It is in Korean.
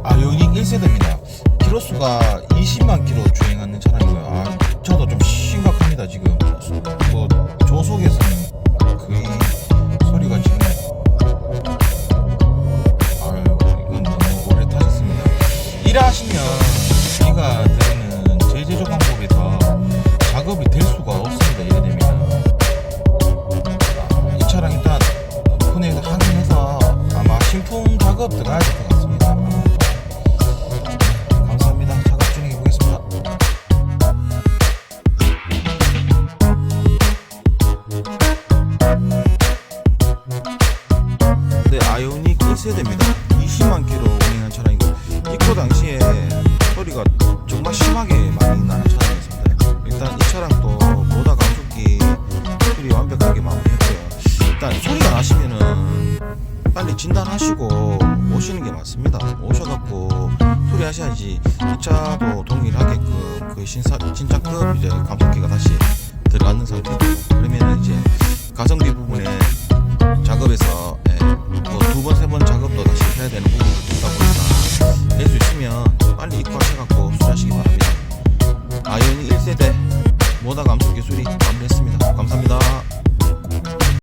아이오닉 1세대입니다. 키로수가 20만 킬로 주행하는 차량이고요. 저도 좀 심각합니다. 지금 뭐 조속에서는 거의 소리가 지금 이건 너무 오래 타셨습니다. 일하시면 비가 되는 제재조 방법이 더 작업이 될 수가 없습니다. 이래 되면 이 차량 일단 오픈해서 확인해서 아마 신품 작업 들어가야 될 것 같습니다. 감사합니다. 작업 진행해 보겠습니다. 네, 아이오닉 1세대입니다. 20만 킬로 운행한 차량이고 입고 당시에 소리가 정말 심하게 많이 나는 차량이었습니다. 일단 이 차량도 모다 감속기 수리 완벽하게 마무리했고요. 일단 소리가 나시면은 빨리 진단하시고 오시는 게 맞습니다. 오셔갖고 수리하셔야지 이 차도 동일하게끔 그 진짜급 이제 감속기가 다시 들어가는 상태고, 그러면은 이제 가성비 부분에